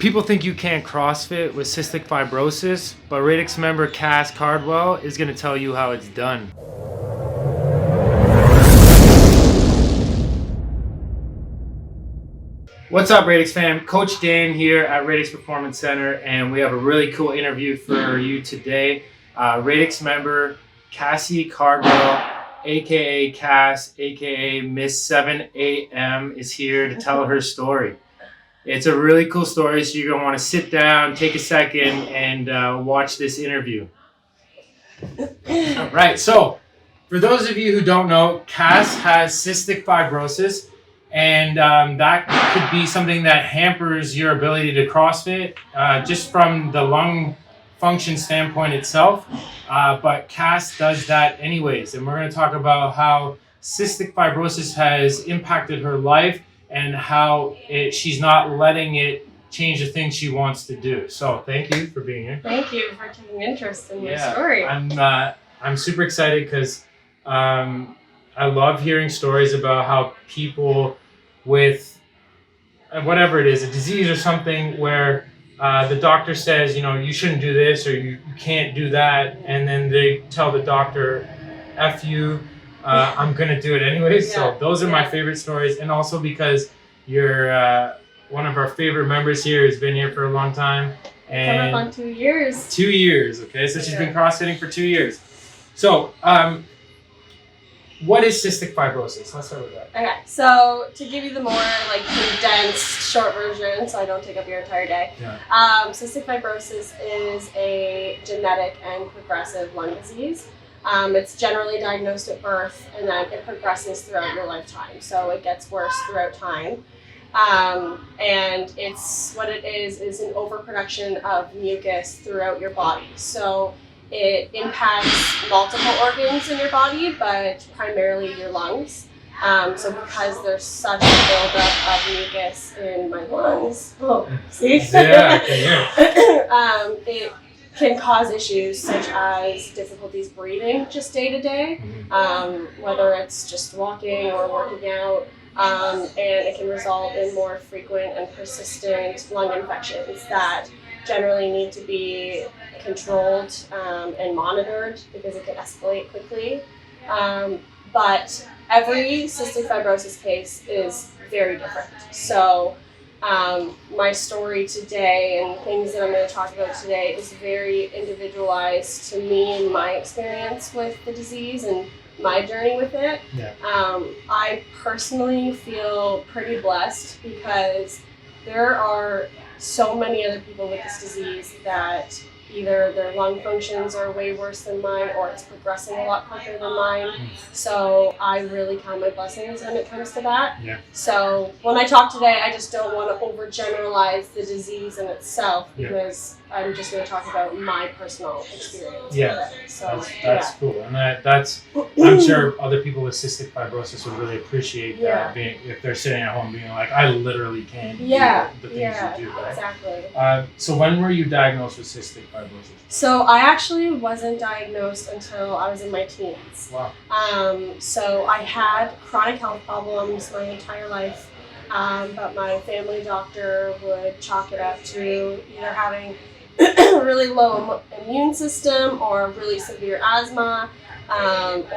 People think you can't CrossFit with cystic fibrosis, but Radix Member Cassie Cardwell is going to tell you how it's done. What's up, Radix fam? Coach Dan here at Radix Performance Center, and we have a really cool interview for you today. Radix Member Cassie Cardwell, aka Cass, aka Miss 7 AM, is here to tell her story. It's a really cool story, so you're going to want to sit down, take a second, and watch this interview. All right, so for those of you who don't know, Cass has cystic fibrosis, and that could be something that hampers your ability to CrossFit just from the lung function standpoint itself. But Cass does that anyways, and we're going to talk about how cystic fibrosis has impacted her life and how she's not letting it change the things she wants to do. So thank you for being here. Thank you for taking interest in my story. I'm super excited because I love hearing stories about how people with whatever it is, a disease or something, where the doctor says, you know, you shouldn't do this or you can't do that, and then they tell the doctor, F you, I'm going to do it anyways. Yeah. So those are my favorite stories. And also because you're one of our favorite members here, who's been here for a long time. And coming up on 2 years. 2 years, okay? So she's been CrossFitting for 2 years. So what is cystic fibrosis? Let's start with that. Okay, so to give you the more condensed short version, so I don't take up your entire day, cystic fibrosis is a genetic and progressive lung disease. It's generally diagnosed at birth, and then it progresses throughout your lifetime. So it gets worse throughout time. And it's what it is an overproduction of mucus throughout your body. So it impacts multiple organs in your body, but primarily your lungs. So because there's such a buildup of mucus in my lungs, it can cause issues such as difficulties breathing just day to day, whether it's just walking or working out, and it can result in more frequent and persistent lung infections that generally need to be controlled and monitored because it can escalate quickly. But every cystic fibrosis case is very different. So my story today and things that I'm going to talk about today is very individualized to me and my experience with the disease and my journey with it. Yeah. I personally feel pretty blessed because there are so many other people with this disease that either their lung functions are way worse than mine or it's progressing a lot quicker than mine. So I really count my blessings when it comes to that. Yeah. So when I talk today, I just don't want to overgeneralize the disease in itself because I'm just going to talk about my personal experience with it. So that's cool. And that's I'm sure other people with cystic fibrosis would really appreciate that, being, if they're sitting at home being like, I literally can't do the things you do. Right? Exactly. So when were you diagnosed with cystic fibrosis? So I actually wasn't diagnosed until I was in my teens. Wow. So I had chronic health problems my entire life, but my family doctor would chalk it up to either having a really low immune system or really severe asthma,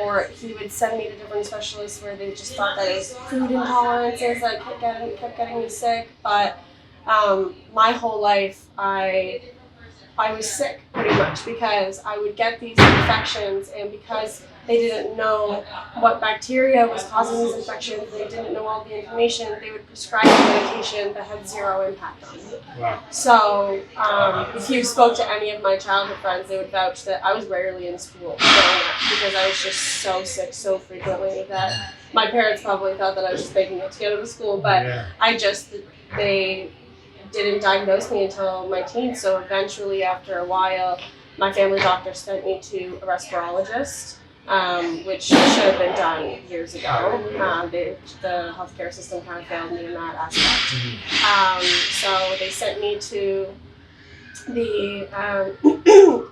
or he would send me to different specialists where they just thought that it was food intolerances that kept getting me sick. But my whole life I was sick pretty much because I would get these infections, and because they didn't know what bacteria was causing these infections, they didn't know all the information, they would prescribe medication that had zero impact on me. Wow. So if you spoke to any of my childhood friends, they would vouch that I was rarely in school growing up because I was just so sick so frequently that my parents probably thought that I was just making it to go to school, but they didn't diagnose me until my teens. So eventually, after a while, my family doctor sent me to a respirologist, which should have been done years ago. The healthcare system kind of failed me in that aspect. So they sent me to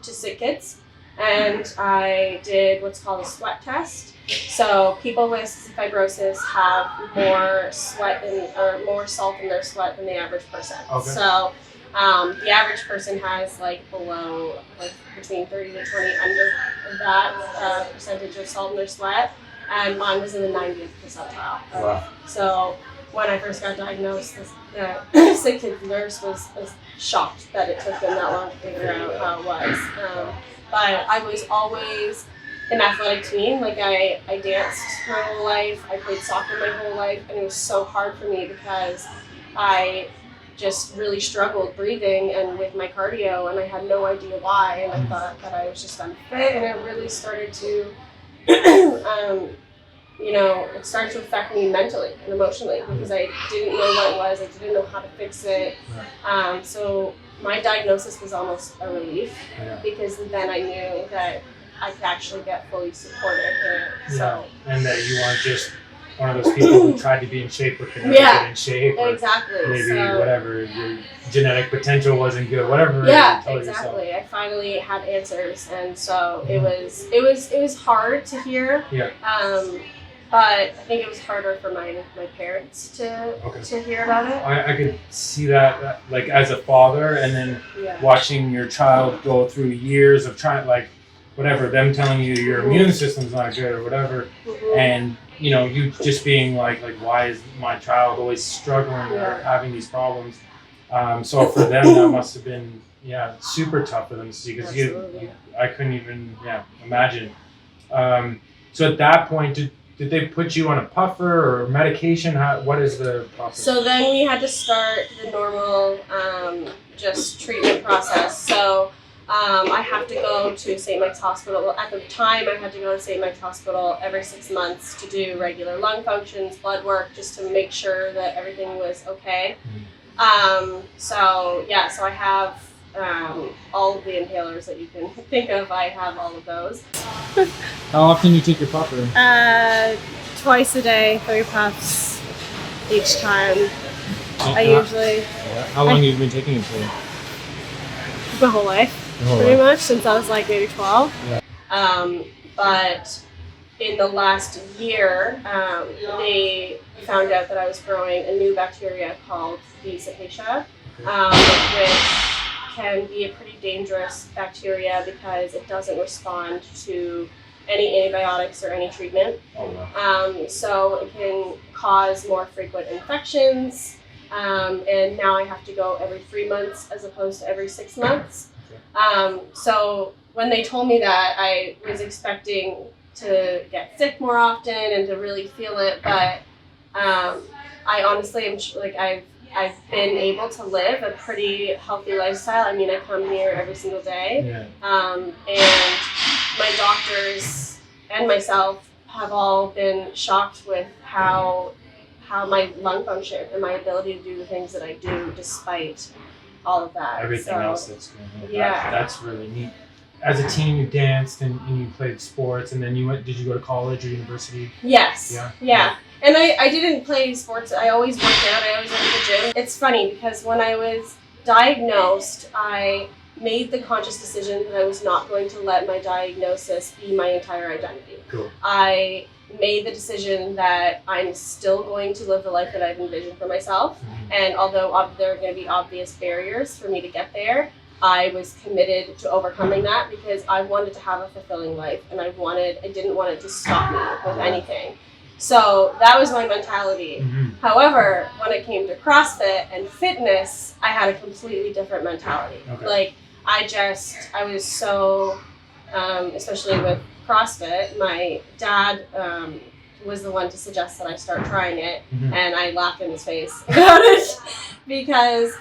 to sick kids, and I did what's called a sweat test. So people with cystic fibrosis have more sweat or more salt in their sweat than the average person. Okay. So The average person has like below, like between 30 to 20 under that percentage of salt in their sweat, and mine was in the 90th percentile. Wow. So when I first got diagnosed, the sick kid nurse was shocked that it took them that long to figure out how it was. But I was always an athletic teen. Like I danced my whole life, I played soccer my whole life, and it was so hard for me because I just really struggled breathing and with my cardio, and I had no idea why, and I thought that I was just unfit, and it really started to it started to affect me mentally and emotionally because I didn't know what it was, I didn't know how to fix it. So my diagnosis was almost a relief because then I knew that I could actually get fully supported in it. So. And that you weren't just one of those people who tried to be in shape but could never get in shape. Or exactly. Maybe whatever, your genetic potential wasn't good, whatever. Yeah, exactly. I finally had answers, and so it was hard to hear. Yeah. But I think it was harder for my parents to hear about it. I could see that, like as a father, and then watching your child go through years of trying, like whatever, them telling you your immune system's not good or whatever, and you just being like why is my child always struggling or having these problems? So for them that must have been super tough for them to see, because I couldn't even imagine. So at that point, did they put you on a puffer or medication? What is the process? So then we had to start the normal just treatment process. So I have to go to St. Mike's Hospital. At the time, I had to go to St. Mike's Hospital every 6 months to do regular lung functions, blood work, just to make sure that everything was okay. So I have all of the inhalers that you can think of. I have all of those. How often do you take your puffer? Twice a day, 3 puffs each time. How long have you been taking it for? My whole life. Pretty much since I was like maybe 12. But in the last year, they found out that I was growing a new bacteria called the Cystic, which can be a pretty dangerous bacteria because it doesn't respond to any antibiotics or any treatment. So it can cause more frequent infections, and now I have to go every 3 months as opposed to every 6 months. So when they told me that, I was expecting to get sick more often and to really feel it, but I honestly am I've been able to live a pretty healthy lifestyle. I mean, I come here every single day, and my doctors and myself have all been shocked with how my lung function and my ability to do the things that I do despite all of that. Everything else that's going on. That's really neat. As a teen, you danced and you played sports, and then did you go to college or university? Yes. Yeah. And I didn't play sports. I always worked out. I always went to the gym. It's funny because when I was diagnosed, I made the conscious decision that I was not going to let my diagnosis be my entire identity. Cool. I made the decision that I'm still going to live the life that I've envisioned for myself. And although there are going to be obvious barriers for me to get there, I was committed to overcoming that because I wanted to have a fulfilling life, and I didn't want it to stop me with anything. So that was my mentality. However, when it came to CrossFit and fitness, I had a completely different mentality. Like I was so, especially with CrossFit, my dad was the one to suggest that I start trying it, and I laughed in his face about it because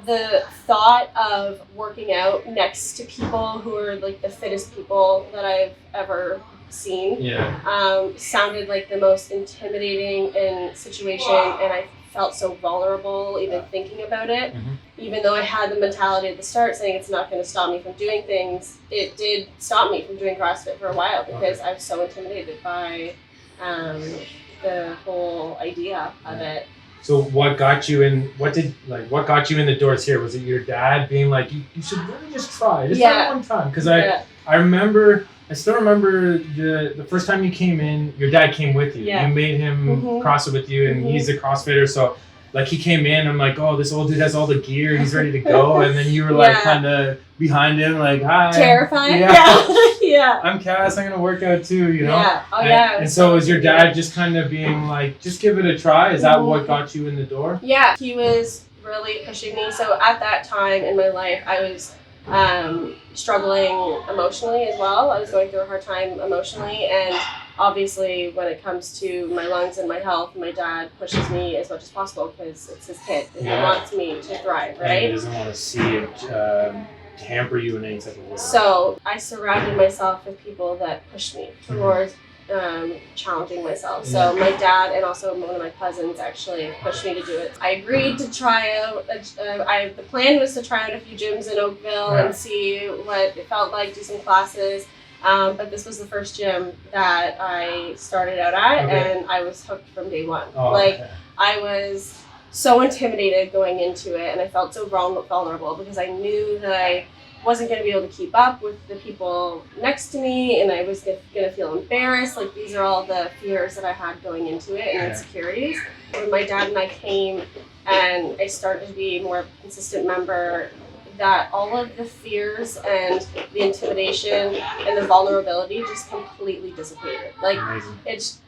the thought of working out next to people who are like the fittest people that I've ever seen sounded like the most intimidating situation, and I felt so vulnerable even thinking about it. Even though I had the mentality at the start saying it's not going to stop me from doing things, it did stop me from doing CrossFit for a while because I was so intimidated by the whole idea of it. So what got you in? What got you in the doors here? Was it your dad being like, you should really just try, just try one time? Because I still remember the first time you came in. Your dad came with you. You made him CrossFit with you, and he's a CrossFitter. So like he came in, I'm like, oh, this old dude has all the gear, he's ready to go. And then you were like kind of behind him, like, hi. Terrifying. Yeah. I'm Cass, I'm going to work out too, you know? Yeah. Oh, yeah. And so was your dad just kind of being like, just give it a try? Is that what got you in the door? Yeah, he was really pushing me. So at that time in my life, I was struggling emotionally as well. I was going through a hard time emotionally, and obviously when it comes to my lungs and my health, my dad pushes me as much as possible because it's his kid and he wants me to thrive, right? And he doesn't want to see it hamper you in any type of way. So I surrounded myself with people that pushed me towards challenging myself. So my dad and also one of my cousins actually pushed me to do it. I agreed to try out. The plan was to try out a few gyms in Oakville and see what it felt like, do some classes. But this was the first gym that I started out at, and I was hooked from day one. I was so intimidated going into it, and I felt so vulnerable because I knew that I wasn't going to be able to keep up with the people next to me, and I was going to feel embarrassed. Like, these are all the fears that I had going into it and insecurities. When my dad and I came and I started to be more of a consistent member, that all of the fears and the intimidation and the vulnerability just completely dissipated. Like, it's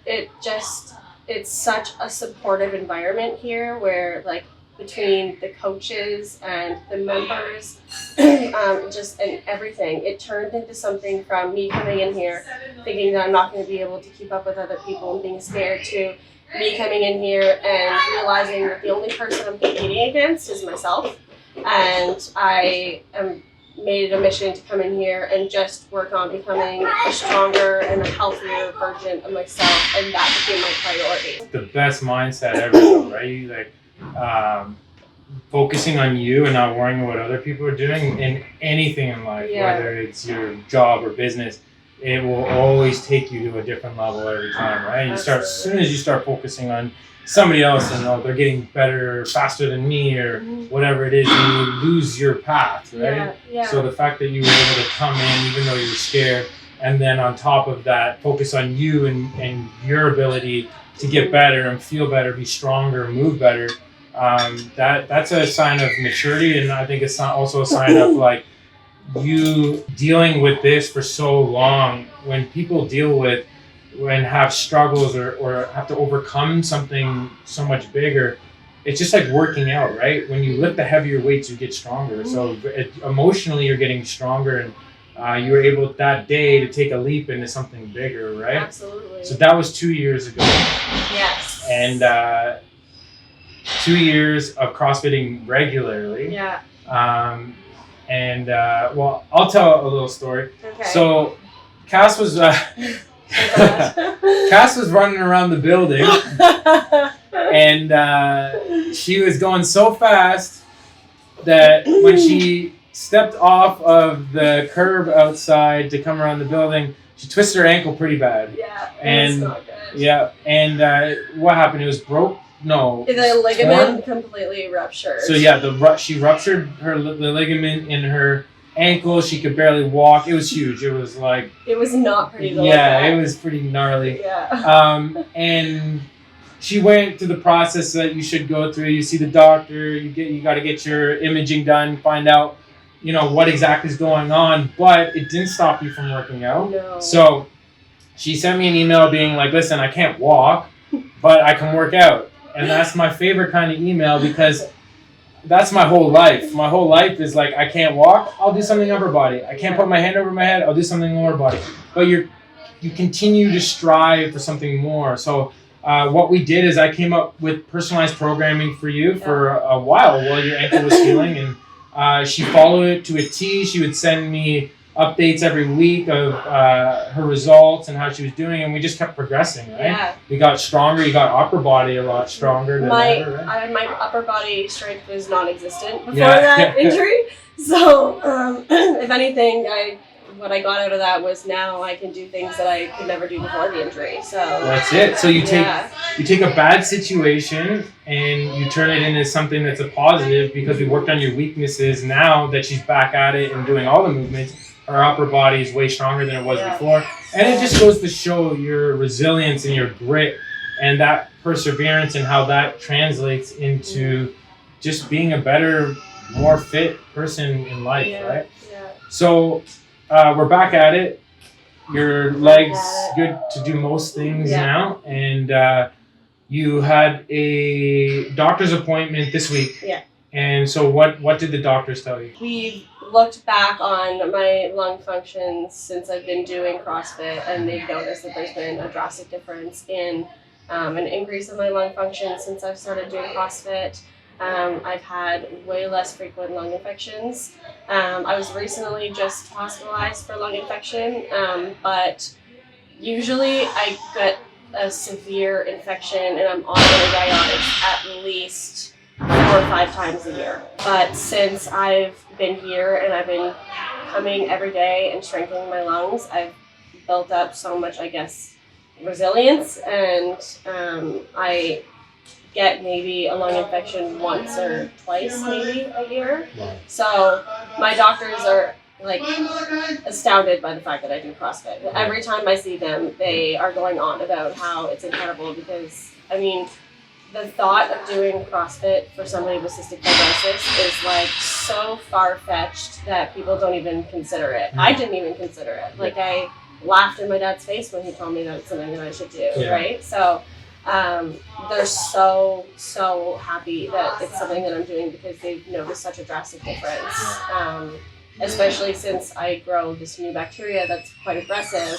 such a supportive environment here where, like, between the coaches and the members, and everything, it turned into something from me coming in here thinking that I'm not going to be able to keep up with other people and being scared, to me coming in here and realizing that the only person I'm competing against is myself. And I made it a mission to come in here and just work on becoming a stronger and a healthier version of myself, and that became my priority. The best mindset ever, though, right? You, like, focusing on you and not worrying what other people are doing in anything in life, whether it's your job or business, it will always take you to a different level every time, right? You start, as soon as you start focusing on somebody else and they're getting better faster than me or whatever it is, you lose your path, right? So the fact that you were able to come in even though you were scared, and then on top of that focus on you and your ability to get better and feel better, be stronger, move better, that's a sign of maturity. And I think it's also a sign of, like, you dealing with this for so long. When people deal with and have struggles or have to overcome something so much bigger, it's just like working out, right? When you lift the heavier weights, you get stronger. So emotionally, you're getting stronger, and you were able that day to take a leap into something bigger, right? Absolutely. So that was 2 years ago. Yes. And 2 years of CrossFitting regularly. Yeah. Well, I'll tell a little story. Okay. So Cass was Cass was running around the building, and she was going so fast that when she stepped off of the curb outside to come around the building, she twisted her ankle pretty bad. Yeah, and not good. Yeah, and what happened? It was broke. No, the ligament completely ruptured. So she ruptured the ligament in her ankle. She could barely walk. It was huge. It was like, it was not pretty. It was pretty gnarly. Yeah. And she went through the process that you should go through. You see the doctor. You got to get your imaging done. Find out, what exactly is going on. But it didn't stop you from working out. No. So she sent me an email being like, "Listen, I can't walk, but I can work out." And that's my favorite kind of email, because that's my whole life. My whole life is like, I can't walk, I'll do something upper body. I can't put my hand over my head, I'll do something lower body. But you continue to strive for something more. So what we did is I came up with personalized programming for you for a while your ankle was healing. And she followed it to a T. She would send me updates every week of her results and how she was doing, and we just kept progressing, right? Yeah. We got stronger. You got upper body a lot stronger than ever, right? My upper body strength was non-existent before that injury. So if anything, what I got out of that was now I can do things that I could never do before the injury. So that's it. So you take a bad situation and you turn it into something that's a positive, because we worked on your weaknesses. Now that she's back at it and doing all the movements, her upper body is way stronger than it was before. And it just goes to show your resilience and your grit and that perseverance and how that translates into just being a better, more fit person in life, right? Yeah. So we're back at it. Your legs good to do most things now, and you had a doctor's appointment this week. Yeah. And so what did the doctors tell you? We've looked back on my lung functions since I've been doing CrossFit, and they've noticed that there's been a drastic difference in an increase in my lung function since I've started doing CrossFit. I've had way less frequent lung infections. I was recently just hospitalized for lung infection, but usually I get a severe infection and I'm on antibiotics at least 4 or 5 times a year. But since I've been here and I've been coming every day and strengthening my lungs, I've built up so much, I guess, resilience, and I get maybe a lung infection once or twice maybe a year. So my doctors are like astounded by the fact that I do CrossFit. Every time I see them, they are going on about how it's incredible, because I mean, the thought of doing CrossFit for somebody with cystic fibrosis is like so far-fetched that people don't even consider it. I didn't even consider it. Like, I laughed in my dad's face when he told me that it's something that I should do, right? So they're so happy that it's something that I'm doing, because they've noticed such a drastic difference. Especially since I grow this new bacteria that's quite aggressive,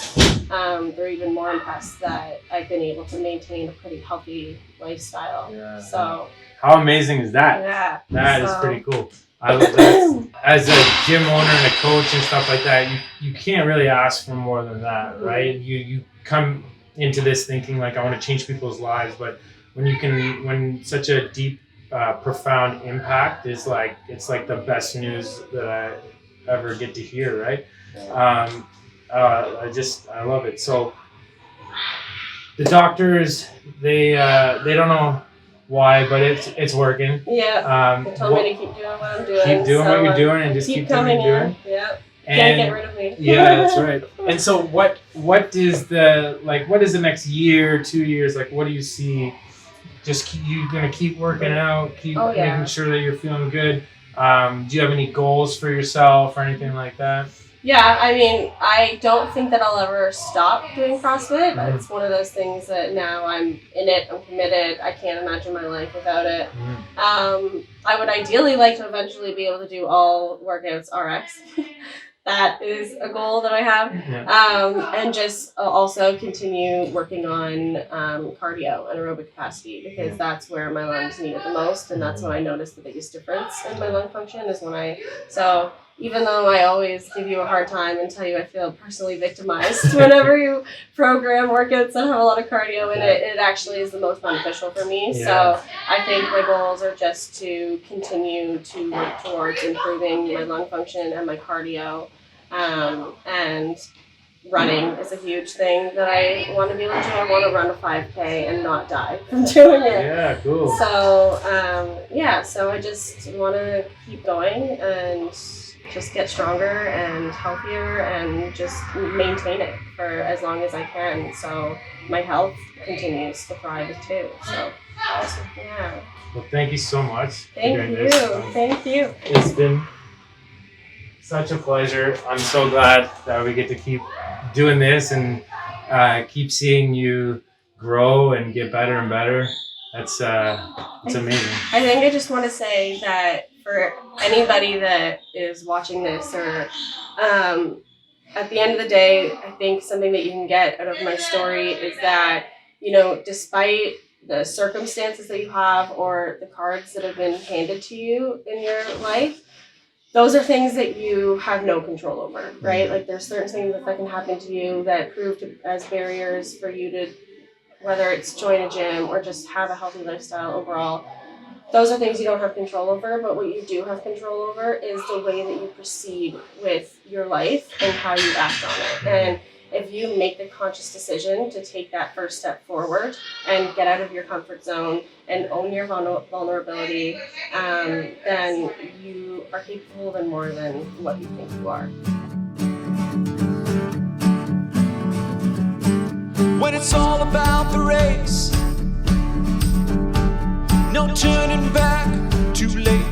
they're even more impressed that I've been able to maintain a pretty healthy lifestyle. So how amazing is that? Yeah, that is pretty cool. I love that. As a gym owner and a coach and stuff like that, you can't really ask for more than that, right? You come into this thinking like, I want to change people's lives, but when such a deep, profound impact is like, it's like the best news that I ever get to hear, right? I love it. So the doctors, they don't know why, but it's working. Yeah. They told me to keep doing what I'm doing. Keep doing what you're doing, and just keep coming doing. in. Yeah. And can't get rid of me. Yeah, that's right. And so what is the next year, 2 years, like, what do you see? You're gonna keep working out, making sure that you're feeling good. Do you have any goals for yourself or anything like that? Yeah, I mean, I don't think that I'll ever stop doing CrossFit. It's one of those things that now I'm in it, I'm committed, I can't imagine my life without it. I would ideally like to eventually be able to do all workouts RX. That is a goal that I have. And just also continue working on cardio and aerobic capacity, because that's where my lungs need it the most, and that's when I notice the biggest difference in my lung function is so even though I always give you a hard time and tell you I feel personally victimized whenever you program workouts that have a lot of cardio in it, it actually is the most beneficial for me. So I think my goals are just to continue to work towards improving my lung function and my cardio. And running is a huge thing that I want to be able to do. I want to run a 5K and not die from doing it. Yeah, cool. So, so I just want to keep going and just get stronger and healthier and just maintain it for as long as I can. So my health continues to thrive too. So awesome. Yeah. Well, thank you so much. Thank you. Thank you. It's been such a pleasure. I'm so glad that we get to keep doing this and keep seeing you grow and get better and better. It's amazing. I think I just want to say that for anybody that is watching this, or at the end of the day, I think something that you can get out of my story is that, despite the circumstances that you have or the cards that have been handed to you in your life, those are things that you have no control over, right? Like, there's certain things that can happen to you that prove as barriers for you to, whether it's join a gym or just have a healthy lifestyle overall. Those are things you don't have control over, but what you do have control over is the way that you proceed with your life and how you act on it. And if you make the conscious decision to take that first step forward and get out of your comfort zone and own your vulnerability, then you are capable of more than what you think you are. When it's all about the race no turning back, too late.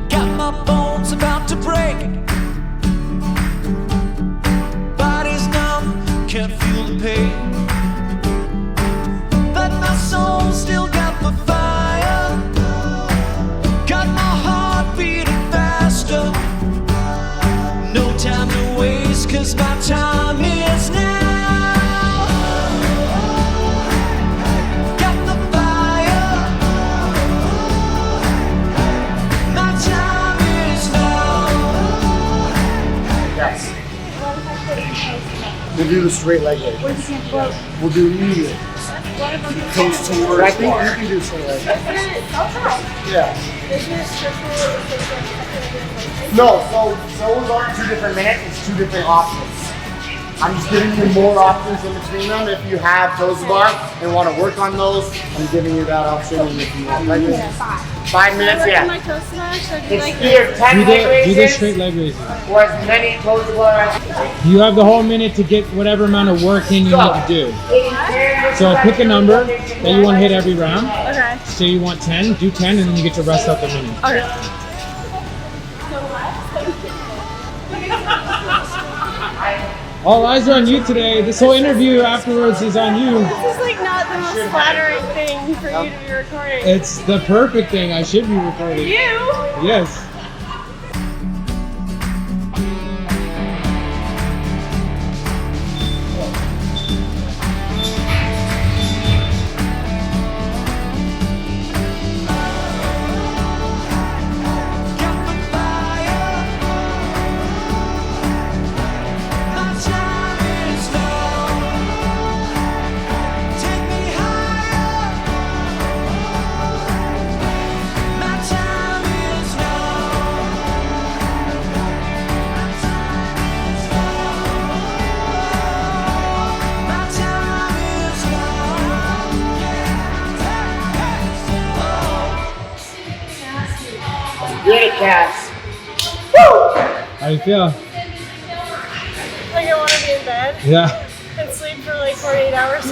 Got my bones about to break. Body's numb, can't feel the pain, but my soul still got the fire. Got my heart beating faster. No time to waste, 'cause my time is now. We'll do the straight leg raise. We'll do immediate. Coast toward. I think you can do straight leg raise. Yeah. No, so those aren't 2 different minutes, it's 2 different options. I'm just giving you more options in between them. If you have toes to bar and want to work on those, I'm giving you that option. And if you want leg raises, 5 minutes, yeah. It's either 10 leg raises, do the straight leg raises. or as many toes to bar as You have the whole minute to get whatever amount of work in you need to do. So pick a number that you want to hit every round. Okay. Say you want 10, do 10, and then you get to rest out the minute. Okay. All eyes are on you today. This whole interview afterwards is on you. This is like not the most flattering thing for you to be recording. It's the perfect thing. I should be recording. You? Yes. get it, Cass. How you feel? Like I want to be in bed Yeah. and sleep for like 48 hours.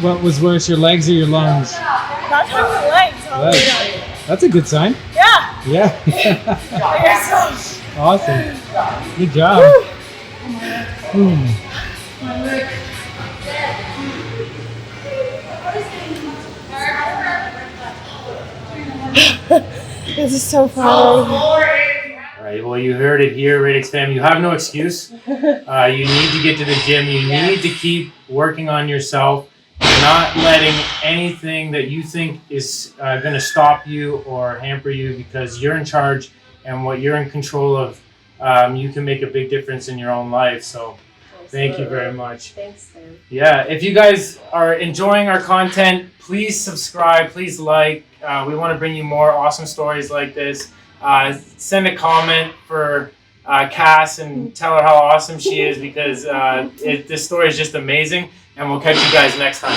What was worse, your legs or your lungs? Not talking about legs. I'll Legs. lay down. That's a good sign. Yeah. Yeah. I guess so. Awesome. Good job. Hmm. This is so fun. All right, well, you heard it here, Radix fam. You have no excuse. You need to get to the gym. You need to keep working on yourself, not letting anything that you think is going to stop you or hamper you, because you're in charge, and what you're in control of, you can make a big difference in your own life. So thank you very much. Thanks, Sam. Yeah, if you guys are enjoying our content, please subscribe, please like. We want to bring you more awesome stories like this. Send a comment for Cass and tell her how awesome she is, because this story is just amazing, and we'll catch you guys next time.